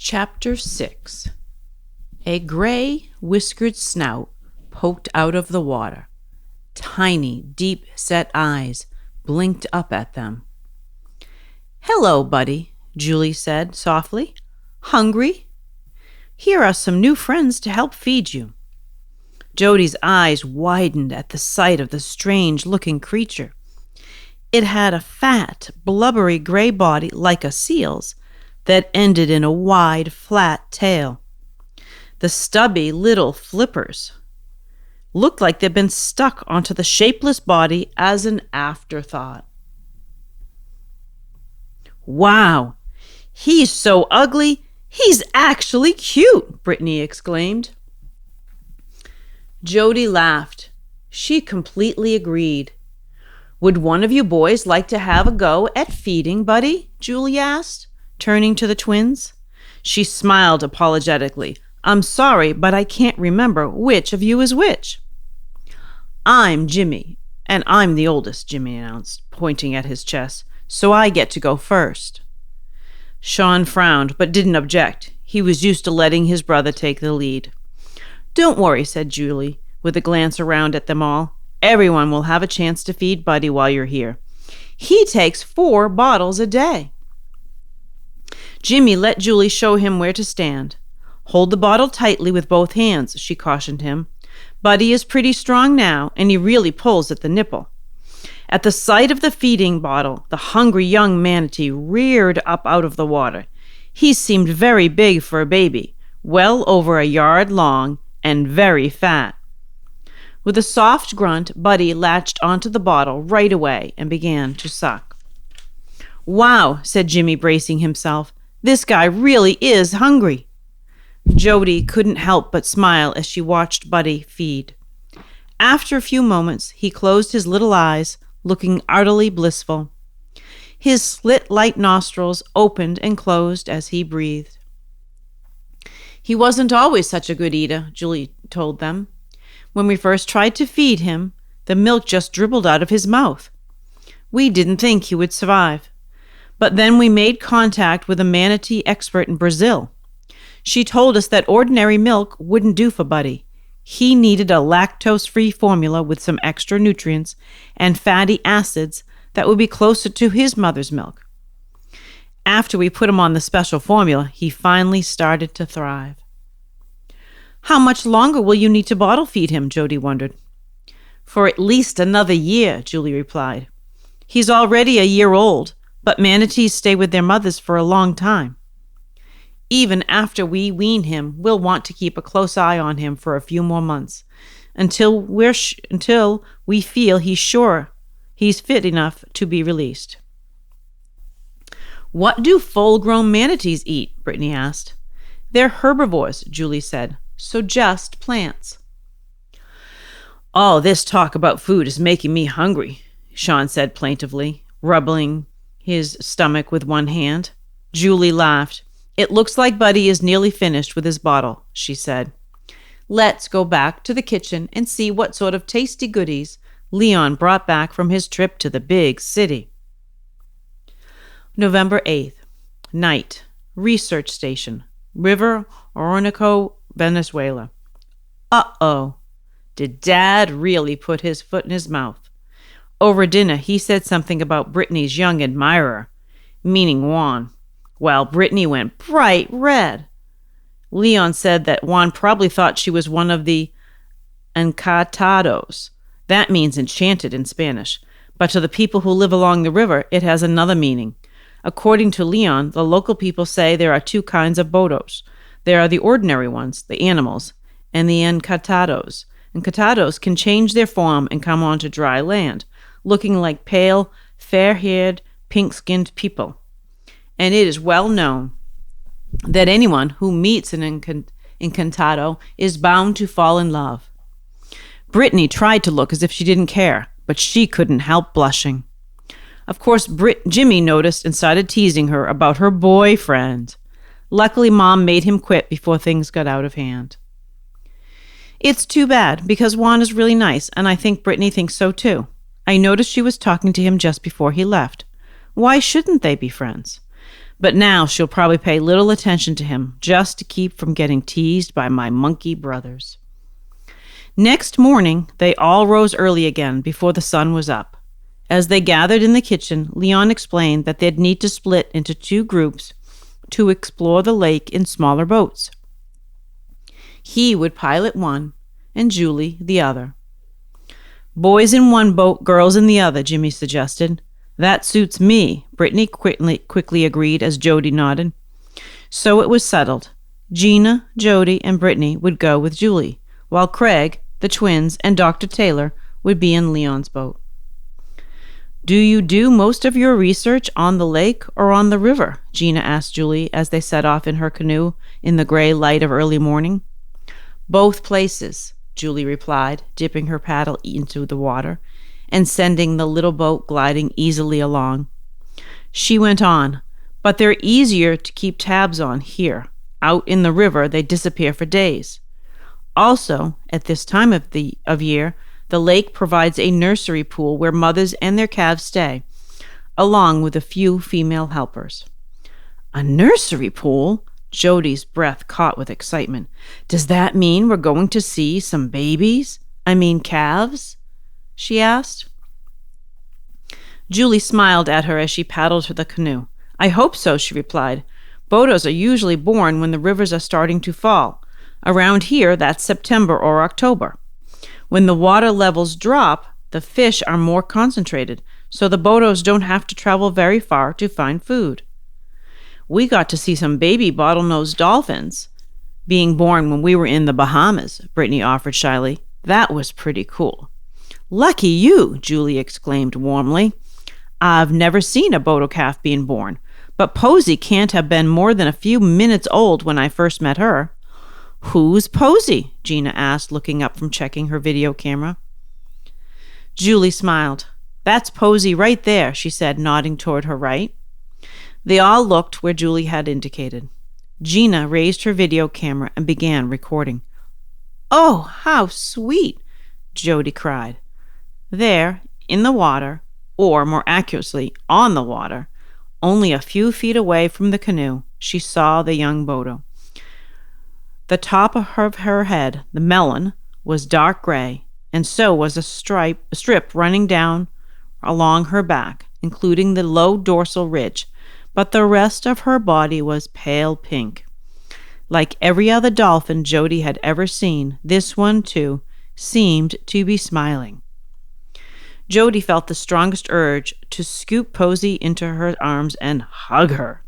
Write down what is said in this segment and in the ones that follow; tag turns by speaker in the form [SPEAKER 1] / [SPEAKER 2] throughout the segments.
[SPEAKER 1] Chapter 6. A gray, whiskered snout poked out of the water. Tiny, deep-set eyes blinked up at them. "Hello, buddy," Julie said softly. "Hungry? Here are some new friends to help feed you." Jody's eyes widened at the sight of the strange-looking creature. It had a fat, blubbery gray body like a seal's that ended in a wide, flat tail. The stubby little flippers looked like they'd been stuck onto the shapeless body as an afterthought. "Wow, he's so ugly, he's actually cute," Brittany exclaimed. Jody laughed. She completely agreed. "Would one of you boys like to have a go at feeding Buddy?" Julie asked, turning to the twins. She smiled apologetically. "I'm sorry, but I can't remember which of you is which." "I'm Jimmy, and I'm the oldest," Jimmy announced, pointing at his chest, "so I get to go first." Sean frowned, but didn't object. He was used to letting his brother take the lead. "Don't worry," said Julie, with a glance around at them all. "Everyone will have a chance to feed Buddy while you're here. He takes 4 bottles a day." Jimmy let Julie show him where to stand. "Hold the bottle tightly with both hands," she cautioned him. "Buddy is pretty strong now, and he really pulls at the nipple." At the sight of the feeding bottle, the hungry young manatee reared up out of the water. He seemed very big for a baby, well over a yard long and very fat. With a soft grunt, Buddy latched onto the bottle right away and began to suck. "Wow," said Jimmy, bracing himself. "This guy really is hungry." Jody couldn't help but smile as she watched Buddy feed. After a few moments, he closed his little eyes, looking utterly blissful. His slit-like nostrils opened and closed as he breathed. "He wasn't always such a good eater," Julie told them. "When we first tried to feed him, the milk just dribbled out of his mouth. We didn't think he would survive. But then we made contact with a manatee expert in Brazil. She told us that ordinary milk wouldn't do for Buddy. He needed a lactose-free formula with some extra nutrients and fatty acids that would be closer to his mother's milk. After we put him on the special formula, he finally started to thrive." "How much longer will you need to bottle feed him?" Jody wondered. "For at least another year," Julie replied. "He's already a year old, but manatees stay with their mothers for a long time. Even after we wean him, we'll want to keep a close eye on him for a few more months, until we feel he's fit enough to be released." "What do full-grown manatees eat?" Brittany asked. "They're herbivores," Julie said, "so just plants." "All this talk about food is making me hungry," Sean said plaintively, rubbing his stomach with one hand. Julie laughed. "It looks like Buddy is nearly finished with his bottle," she said. "Let's go back to the kitchen and see what sort of tasty goodies Leon brought back from his trip to the big city." November 8th. Night. Research station. River Orinoco, Venezuela. Uh-oh. Did Dad really put his foot in his mouth? Over dinner, he said something about Brittany's young admirer, meaning Juan. Well, Brittany went bright red. Leon said that Juan probably thought she was one of the encantados. That means enchanted in Spanish. But to the people who live along the river, it has another meaning. According to Leon, the local people say there are 2 kinds of bodos. There are the ordinary ones, the animals, and the encantados. Encantados can change their form and come onto dry land, looking like pale, fair-haired, pink-skinned people. And it is well known that anyone who meets an encantado is bound to fall in love. Brittany tried to look as if she didn't care, but she couldn't help blushing. Of course, Jimmy noticed and started teasing her about her boyfriend. Luckily, Mom made him quit before things got out of hand. It's too bad, because Juan is really nice, and I think Brittany thinks so too. I noticed she was talking to him just before he left. Why shouldn't they be friends? But now she'll probably pay little attention to him, just to keep from getting teased by my monkey brothers. Next morning, they all rose early again before the sun was up. As they gathered in the kitchen, Leon explained that they'd need to split into 2 groups to explore the lake in smaller boats. He would pilot one, and Julie the other. Boys in one boat, girls in the other, Jimmy suggested. That suits me, Brittany quickly agreed as Jody nodded. So it was settled. Gina, Jody, and Brittany would go with Julie, while Craig, the twins, and Dr. Taylor would be in Leon's boat. Do you do most of your research on the lake or on the river? Gina asked Julie as they set off in her canoe in the gray light of early morning. Both places, Julie replied, dipping her paddle into the water and sending the little boat gliding easily along. She went on, but they're easier to keep tabs on here. Out in the river, they disappear for days. Also, at this time of year, the lake provides a nursery pool where mothers and their calves stay, along with a few female helpers. A nursery pool? Jody's breath caught with excitement. Does that mean we're going to see some babies? Calves? She asked. Julie smiled at her as she paddled to the canoe. I hope so, she replied. Botos are usually born when the rivers are starting to fall. Around here, that's September or October. When the water levels drop, the fish are more concentrated, so the botos don't have to travel very far to find food. We got to see some baby bottlenose dolphins being born when we were in the Bahamas, Brittany offered shyly. That was pretty cool. Lucky you, Julie exclaimed warmly. I've never seen a boto calf being born, but Posy can't have been more than a few minutes old when I first met her. Who's Posy? Gina asked, looking up from checking her video camera. Julie smiled. That's Posy right there, she said, nodding toward her right. They all looked where Julie had indicated. Gina raised her video camera and began recording. Oh, how sweet, Jody cried. There, in the water, or more accurately, on the water, only a few feet away from the canoe, she saw the young boto. The top of her head, the melon, was dark gray, and so was a strip running down along her back, including the low dorsal ridge, but the rest of her body was pale pink. Like every other dolphin Jody had ever seen, this one, too, seemed to be smiling. Jody felt the strongest urge to scoop Posy into her arms and hug her.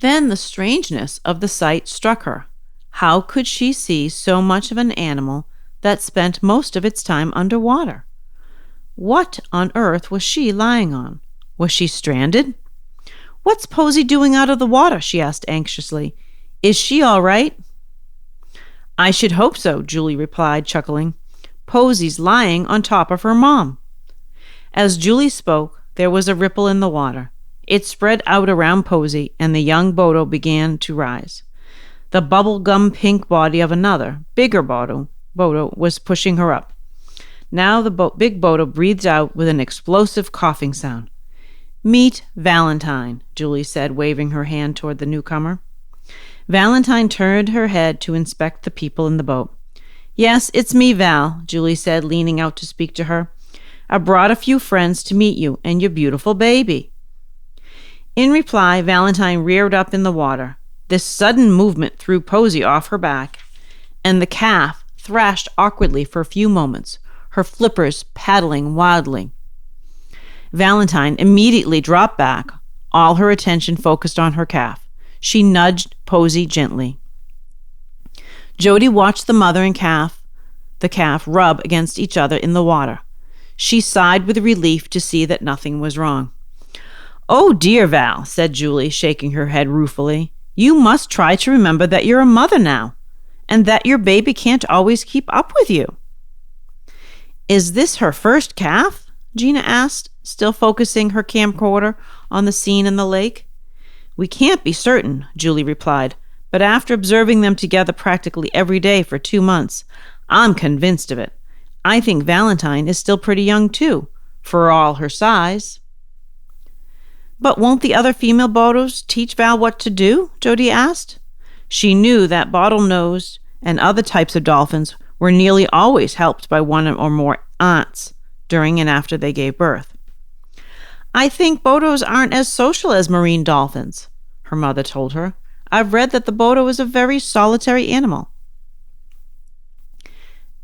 [SPEAKER 1] Then the strangeness of the sight struck her. How could she see so much of an animal that spent most of its time underwater? What on earth was she lying on? Was she stranded? What's Posy doing out of the water? She asked anxiously. Is she all right? I should hope so, Julie replied, chuckling. Posy's lying on top of her mom. As Julie spoke, there was a ripple in the water. It spread out around Posy, and the young boto began to rise. The bubblegum pink body of another, bigger boto was pushing her up. Now the big boto breathed out with an explosive coughing sound. Meet Valentine, Julie said, waving her hand toward the newcomer. Valentine turned her head to inspect the people in the boat. Yes, it's me, Val, Julie said, leaning out to speak to her. I brought a few friends to meet you and your beautiful baby. In reply, Valentine reared up in the water. This sudden movement threw Posy off her back, and the calf thrashed awkwardly for a few moments, her flippers paddling wildly. Valentine immediately dropped back, all her attention focused on her calf. She nudged Posy gently. Jody watched the mother and the calf rub against each other in the water. She sighed with relief to see that nothing was wrong. Oh, dear, Val, said Julie, shaking her head ruefully. You must try to remember that you're a mother now, and that your baby can't always keep up with you. Is this her first calf? Gina asked, still focusing her camcorder on the scene in the lake. We can't be certain, Julie replied, but after observing them together practically every day for 2 months, I'm convinced of it. I think Valentine is still pretty young, too, for all her size. But won't the other female botos teach Val what to do? Jody asked. She knew that bottlenose and other types of dolphins were nearly always helped by one or more aunts during and after they gave birth. I think botos aren't as social as marine dolphins, her mother told her. I've read that the boto is a very solitary animal.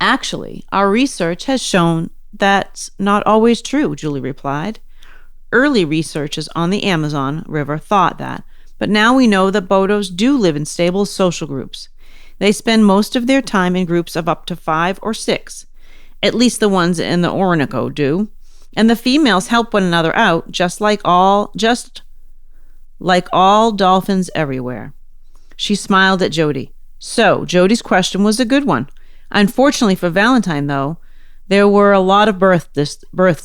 [SPEAKER 1] Actually, our research has shown that's not always true, Julie replied. Early researchers on the Amazon River thought that, but now we know that botos do live in stable social groups. They spend most of their time in groups of up to 5 or 6. At least the ones in the Orinoco do. And the females help one another out, just like all dolphins everywhere. She smiled at Jody. So, Jody's question was a good one. Unfortunately for Valentine, though, there were a lot of births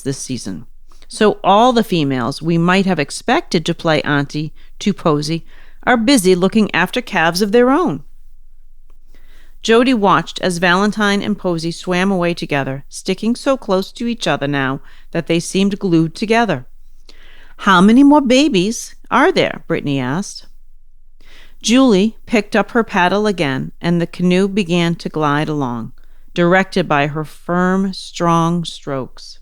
[SPEAKER 1] this season. So all the females we might have expected to play auntie to Posy are busy looking after calves of their own. Jody watched as Valentine and Posy swam away together, sticking so close to each other now that they seemed glued together. How many more babies are there? Brittany asked. Julie picked up her paddle again, and the canoe began to glide along, directed by her firm, strong strokes.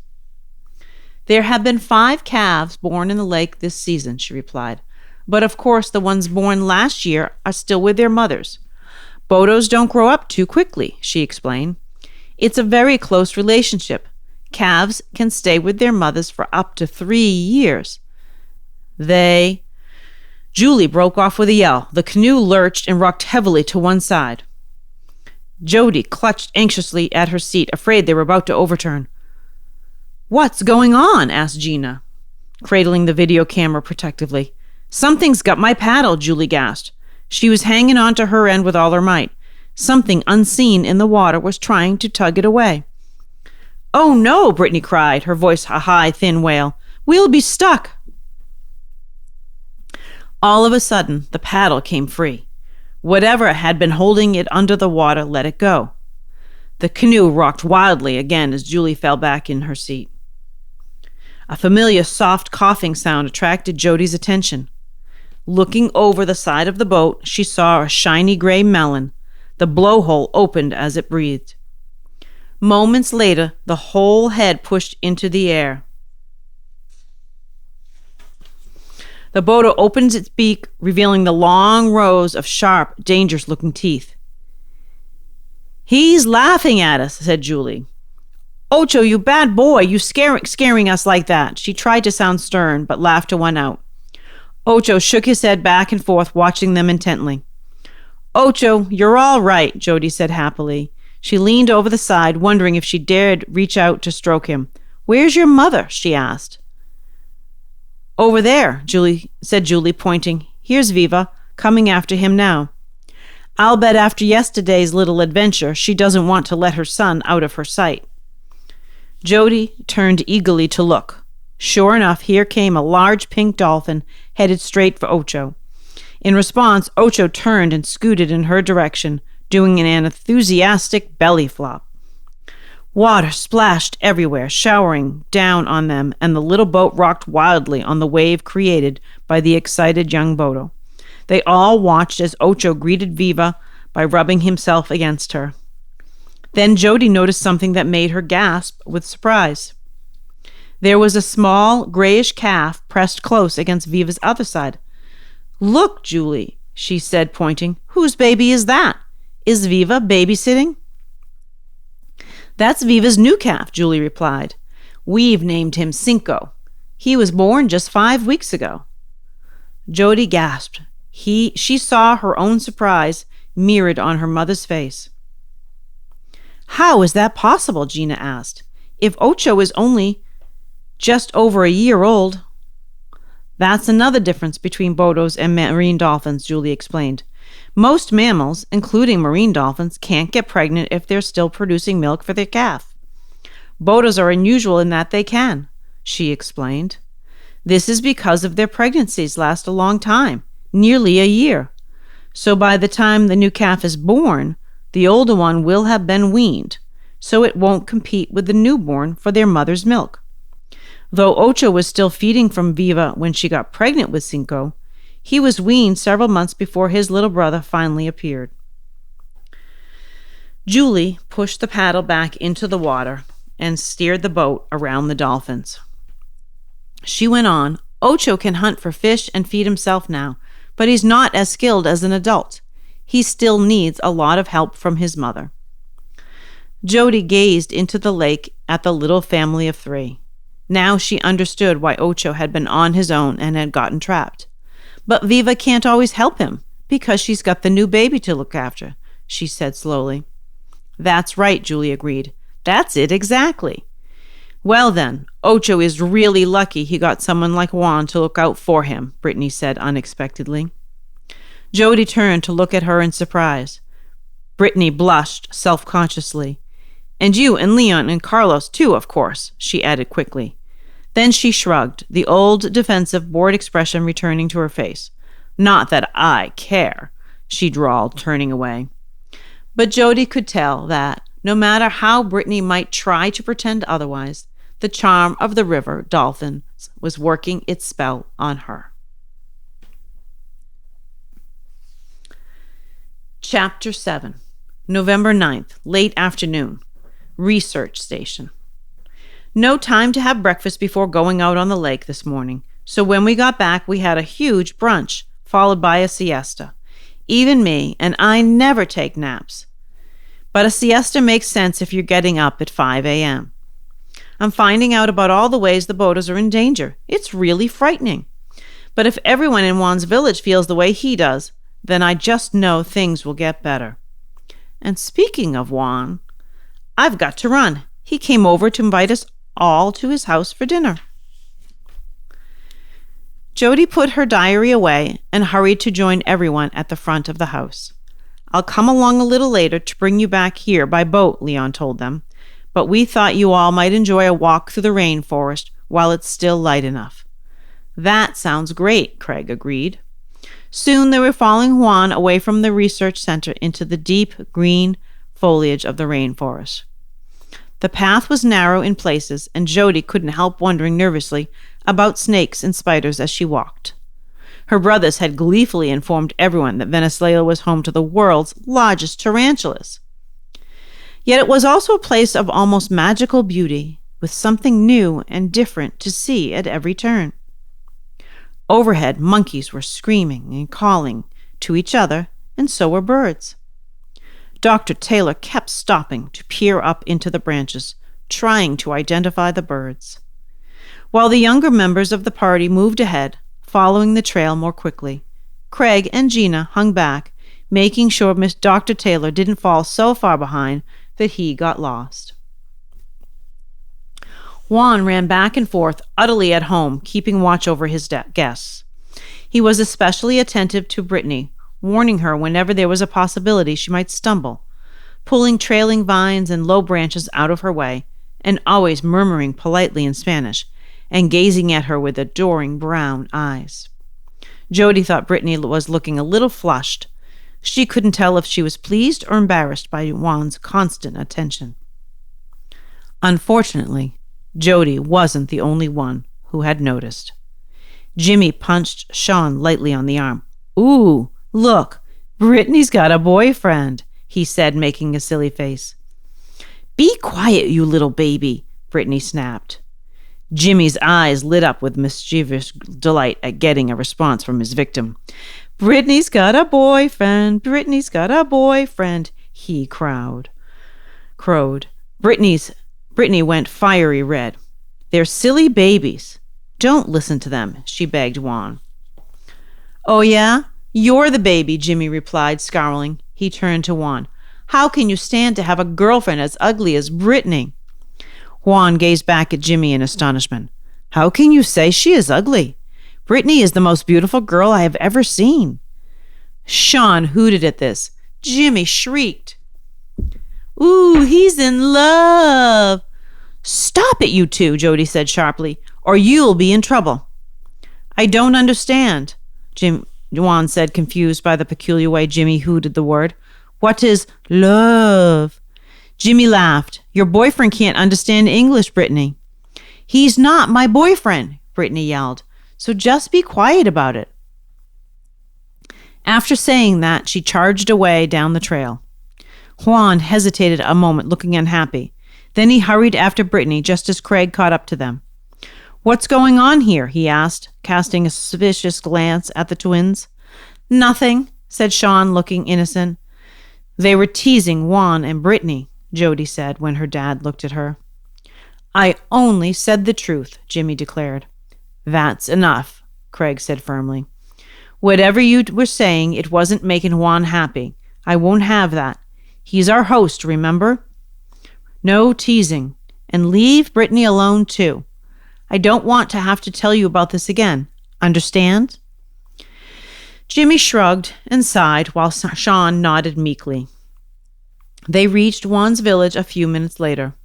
[SPEAKER 1] There have been 5 calves born in the lake this season, she replied. But of course the ones born last year are still with their mothers. Botos don't grow up too quickly, she explained. It's a very close relationship. Calves can stay with their mothers for up to 3 years. Julie broke off with a yell. The canoe lurched and rocked heavily to one side. Jody clutched anxiously at her seat, afraid they were about to overturn. What's going on? Asked Gina, cradling the video camera protectively. Something's got my paddle, Julie gasped. She was hanging on to her end with all her might. Something unseen in the water was trying to tug it away. Oh no, Brittany cried, her voice a high, thin wail. We'll be stuck. All of a sudden, the paddle came free. Whatever had been holding it under the water let it go. The canoe rocked wildly again as Julie fell back in her seat. A familiar soft coughing sound attracted Jody's attention. Looking over the side of the boat, she saw a shiny gray melon. The blowhole opened as it breathed. Moments later, the whole head pushed into the air. The boto opened its beak, revealing the long rows of sharp, dangerous-looking teeth. He's laughing at us, said Julie. Ocho, you bad boy, you scaring us like that. She tried to sound stern, but laughed to one out. Ocho shook his head back and forth, watching them intently. Ocho, you're all right, Jody said happily. She leaned over the side, wondering if she dared reach out to stroke him. Where's your mother? She asked. Over there, said Julie, pointing. Here's Viva, coming after him now. I'll bet after yesterday's little adventure, she doesn't want to let her son out of her sight. Jody turned eagerly to look. Sure enough, here came a large pink dolphin, headed straight for Ocho. In response, Ocho turned and scooted in her direction, doing an enthusiastic belly flop. Water splashed everywhere, showering down on them, and the little boat rocked wildly on the wave created by the excited young boto. They all watched as Ocho greeted Viva by rubbing himself against her. Then Jody noticed something that made her gasp with surprise. There was a small, grayish calf pressed close against Viva's other side. Look, Julie, she said, pointing. Whose baby is that? Is Viva babysitting? That's Viva's new calf, Julie replied. We've named him Cinco. He was born just 5 weeks ago. Jody gasped. She saw her own surprise mirrored on her mother's face. How is that possible? Gina asked. If Ocho is only just over a year old. That's another difference between botos and marine dolphins, Julie explained. Most mammals, including marine dolphins, can't get pregnant if they're still producing milk for their calf. Botos are unusual in that they can, she explained. This is because of their pregnancies last a long time, nearly a year. So by the time the new calf is born, the older one will have been weaned, so it won't compete with the newborn for their mother's milk. Though Ocho was still feeding from Viva when she got pregnant with Cinco, he was weaned several months before his little brother finally appeared. Julie pushed the paddle back into the water and steered the boat around the dolphins. She went on, Ocho can hunt for fish and feed himself now, but he's not as skilled as an adult. He still needs a lot of help from his mother. Jody gazed into the lake at the little family of 3. Now she understood why Ocho had been on his own and had gotten trapped. But Viva can't always help him because she's got the new baby to look after, she said slowly. That's right, Julie agreed. That's it exactly. Well then, Ocho is really lucky he got someone like Juan to look out for him, Brittany said unexpectedly. Jody turned to look at her in surprise. Brittany blushed self-consciously. And you and Leon and Carlos too, of course, she added quickly. Then she shrugged, the old defensive, bored expression returning to her face. Not that I care, she drawled, turning away. But Jody could tell that, no matter how Brittany might try to pretend otherwise, the charm of the river Dolphin was working its spell on her. Chapter 7, November 9th, late afternoon. Research station. No time to have breakfast before going out on the lake this morning, so when we got back we had a huge brunch, followed by a siesta. Even me, and I never take naps. But a siesta makes sense if you're getting up at 5 a.m. I'm finding out about all the ways the boaters are in danger. It's really frightening. But if everyone in Juan's village feels the way he does, then I just know things will get better. And speaking of Juan, I've got to run. He came over to invite us all to his house for dinner. Jody put her diary away and hurried to join everyone at the front of the house. I'll come along a little later to bring you back here by boat, Leon told them, but we thought you all might enjoy a walk through the rainforest while it's still light enough. That sounds great, Craig agreed. Soon they were following Juan away from the research center into the deep green foliage of the rainforest. The path was narrow in places, and Jody couldn't help wondering nervously about snakes and spiders as she walked. Her brothers had gleefully informed everyone that Venezuela was home to the world's largest tarantulas. Yet it was also a place of almost magical beauty, with something new and different to see at every turn. Overhead, monkeys were screaming and calling to each other, and so were birds. Dr. Taylor kept stopping to peer up into the branches, trying to identify the birds. While the younger members of the party moved ahead, following the trail more quickly, Craig and Gina hung back, making sure Miss Dr. Taylor didn't fall so far behind that he got lost. Juan ran back and forth, utterly at home, keeping watch over his guests. He was especially attentive to Brittany, warning her whenever there was a possibility she might stumble, pulling trailing vines and low branches out of her way, and always murmuring politely in Spanish, and gazing at her with adoring brown eyes. Jody thought Brittany was looking a little flushed. She couldn't tell if she was pleased or embarrassed by Juan's constant attention. Unfortunately, Jody wasn't the only one who had noticed. Jimmy punched Sean lightly on the arm. "Ooh, look, Brittany's got a boyfriend," he said, making a silly face. "Be quiet, you little baby," Brittany snapped. Jimmy's eyes lit up with mischievous delight at getting a response from his victim. "Brittany's got a boyfriend, Brittany's got a boyfriend," he crowed. Brittany went fiery red. "They're silly babies. Don't listen to them," she begged Juan. "Oh yeah? You're the baby," Jimmy replied, scowling. He turned to Juan. "How can you stand to have a girlfriend as ugly as Brittany?" Juan gazed back at Jimmy in astonishment. "How can you say she is ugly? Brittany is the most beautiful girl I have ever seen." Sean hooted at this. Jimmy shrieked. "Ooh, he's in love." "Stop it, you two," Jody said sharply, "or you'll be in trouble." "I don't understand," Juan said, confused by the peculiar way Jimmy hooted the word. "What is love?" Jimmy laughed. "Your boyfriend can't understand English, Brittany." He's not my boyfriend, Brittany yelled. So just be quiet about it. After saying that, she charged away down the trail. Juan hesitated a moment, looking unhappy. Then he hurried after Brittany just as Craig caught up to them. What's going on here? He asked, casting a suspicious glance at the twins. Nothing, said Sean, looking innocent. They were teasing Juan and Brittany, Jody said when her dad looked at her. I only said the truth, Jimmy declared. That's enough, Craig said firmly. Whatever you were saying, it wasn't making Juan happy. I won't have that. He's our host, remember? No teasing. And leave Brittany alone, too. I don't want to have to tell you about this again. Understand? Jimmy shrugged and sighed while Sean nodded meekly. They reached Juan's village a few minutes later.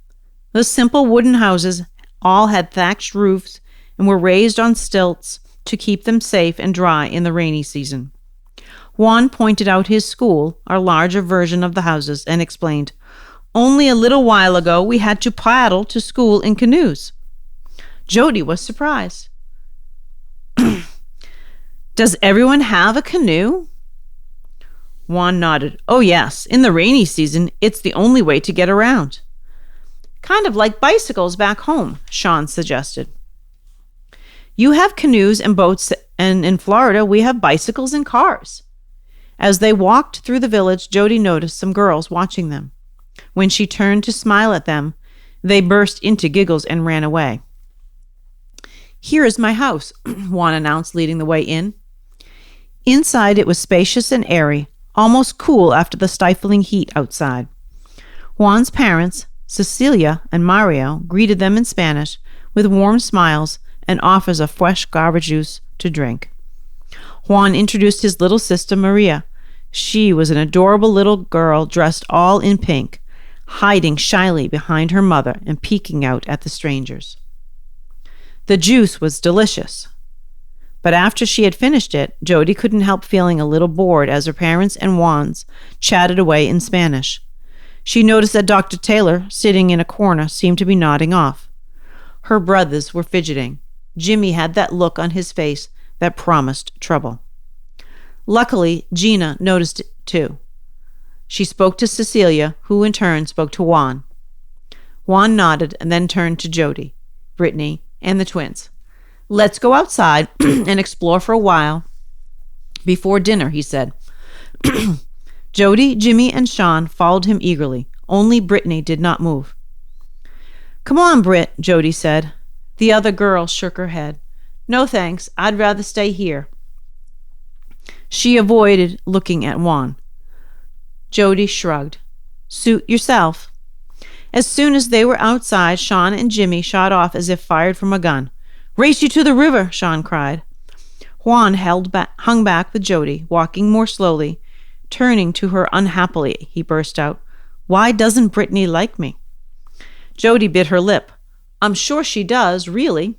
[SPEAKER 1] The simple wooden houses all had thatched roofs and were raised on stilts to keep them safe and dry in the rainy season. Juan pointed out his school, a larger version of the houses, and explained, Only a little while ago we had to paddle to school in canoes. Jody was surprised. Does everyone have a canoe? Juan nodded. Oh yes, in the rainy season, it's the only way to get around. Kind of like bicycles back home, Sean suggested. You have canoes and boats, and in Florida we have bicycles and cars. As they walked through the village, Jody noticed some girls watching them. When she turned to smile at them, they burst into giggles and ran away. Here is my house, Juan announced, leading the way in. Inside it was spacious and airy, almost cool after the stifling heat outside. Juan's parents, Cecilia and Mario, greeted them in Spanish with warm smiles and offers of fresh guava juice to drink. Juan introduced his little sister Maria. She was an adorable little girl dressed all in pink, hiding shyly behind her mother and peeking out at the strangers. The juice was delicious. But after she had finished it, Jody couldn't help feeling a little bored as her parents and Juan's chatted away in Spanish. She noticed that Dr. Taylor, sitting in a corner, seemed to be nodding off. Her brothers were fidgeting. Jimmy had that look on his face that promised trouble. Luckily, Gina noticed it too. She spoke to Cecilia, who in turn spoke to Juan. Juan nodded and then turned to Jody, Brittany, and the twins. Let's go outside and explore for a while. Before dinner, he said. Jody, Jimmy, and Sean followed him eagerly. Only Brittany did not move. Come on, Britt, Jody said. The other girl shook her head. No thanks, I'd rather stay here. She avoided looking at Juan. Jody shrugged. Suit yourself. As soon as they were outside, Sean and Jimmy shot off as if fired from a gun. Race you to the river, Sean cried. Juan hung back with Jody, walking more slowly. Turning to her unhappily, he burst out, Why doesn't Brittany like me? Jody bit her lip. I'm sure she does, really.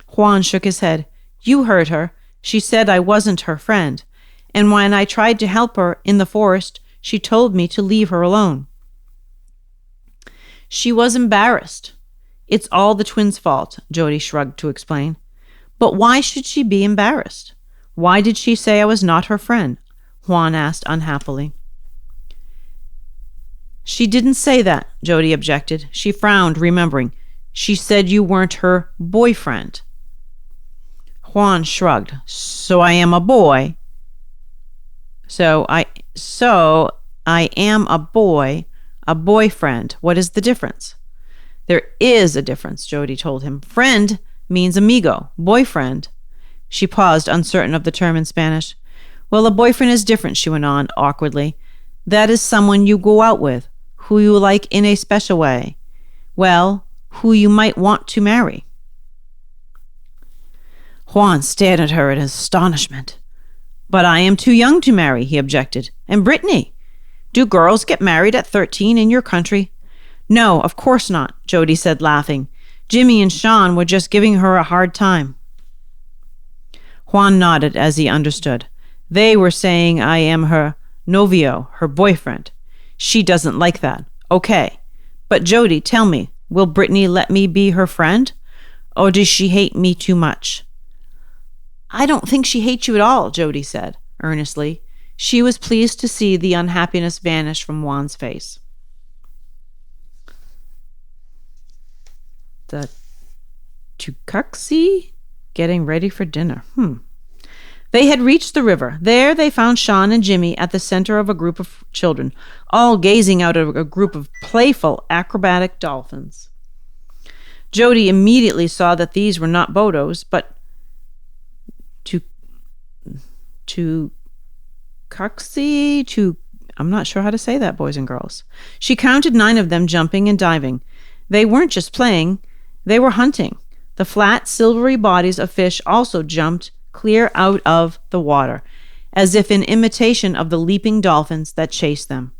[SPEAKER 1] Juan shook his head. You heard her. She said I wasn't her friend. And when I tried to help her in the forest, she told me to leave her alone. She was embarrassed. It's all the twins' fault, Jody shrugged to explain. But why should she be embarrassed? Why did she say I was not her friend? Juan asked unhappily. She didn't say that, Jody objected. She frowned, remembering. She said you weren't her boyfriend. Juan shrugged. So I am a boy. So I am a boy, a boyfriend. What is the difference? There is a difference, Jody told him. Friend means amigo. Boyfriend. She paused, uncertain of the term in Spanish. Well, a boyfriend is different, she went on awkwardly. That is someone you go out with, who you like in a special way. Well, who you might want to marry. Juan stared at her in astonishment. But I am too young to marry, he objected. And Brittany, do girls get married at 13 in your country? No, of course not, Jody said, laughing. Jimmy and Sean were just giving her a hard time. Juan nodded as he understood. They were saying I am her novio, her boyfriend. She doesn't like that. Okay. But Jody, tell me, will Brittany let me be her friend? Or does she hate me too much? I don't think she hates you at all, Jody said, earnestly. She was pleased to see the unhappiness vanish from Juan's face. The Tucuxi getting ready for dinner. They had reached the river. There they found Sean and Jimmy at the center of a group of children, all gazing out at a group of playful, acrobatic dolphins. Jody immediately saw that these were not Bodos, but I'm not sure how to say that, boys and girls. She counted 9 of them jumping and diving. They weren't just playing, they were hunting. The flat, silvery bodies of fish also jumped clear out of the water, as if in imitation of the leaping dolphins that chased them.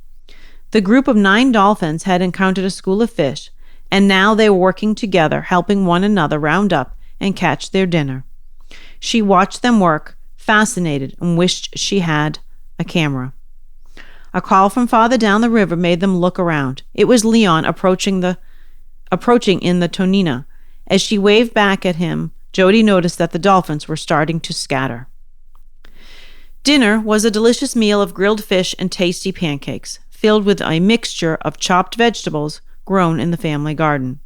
[SPEAKER 1] The group of 9 dolphins had encountered a school of fish, and now they were working together, helping one another round up and catch their dinner. She watched them work, fascinated, and wished she had a camera. A call from farther down the river made them look around. It was Leon approaching in the tonina. As she waved back at him, Jody noticed that the dolphins were starting to scatter. Dinner was a delicious meal of grilled fish and tasty pancakes, filled with a mixture of chopped vegetables grown in the family garden.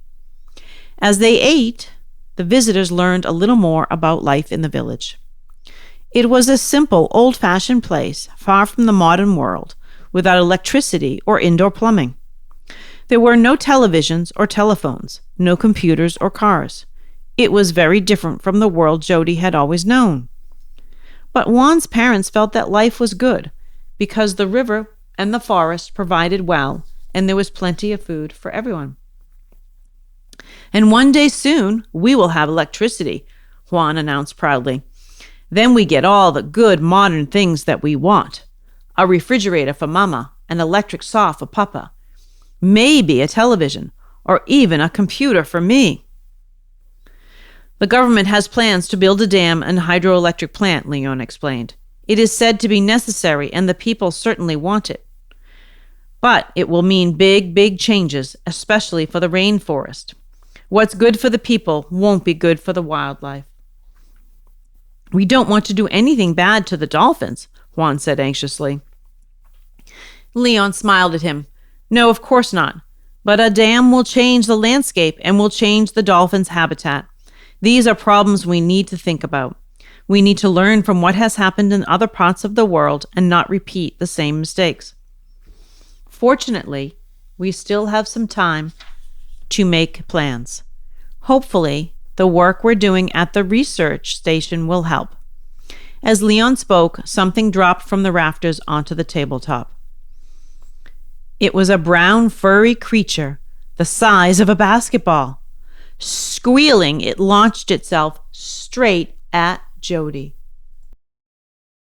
[SPEAKER 1] As they ate, the visitors learned a little more about life in the village. It was a simple, old-fashioned place, far from the modern world, without electricity or indoor plumbing. There were no televisions or telephones, no computers or cars. It was very different from the world Jody had always known. But Juan's parents felt that life was good, because the river and the forest provided well, and there was plenty of food for everyone. And one day soon, we will have electricity, Juan announced proudly. Then we get all the good modern things that we want. A refrigerator for Mama, an electric saw for Papa, maybe a television, or even a computer for me. The government has plans to build a dam and hydroelectric plant, Leon explained. It is said to be necessary, and the people certainly want it. But it will mean big, big changes, especially for the rainforest. What's good for the people won't be good for the wildlife. We don't want to do anything bad to the dolphins, Juan said anxiously. Leon smiled at him. No, of course not. But a dam will change the landscape and will change the dolphins' habitat. These are problems we need to think about. We need to learn from what has happened in other parts of the world and not repeat the same mistakes. Fortunately, we still have some time to make plans. Hopefully, the work we're doing at the research station will help. As Leon spoke, something dropped from the rafters onto the tabletop. It was a brown, furry creature, the size of a basketball. Squealing, it launched itself straight at Jody.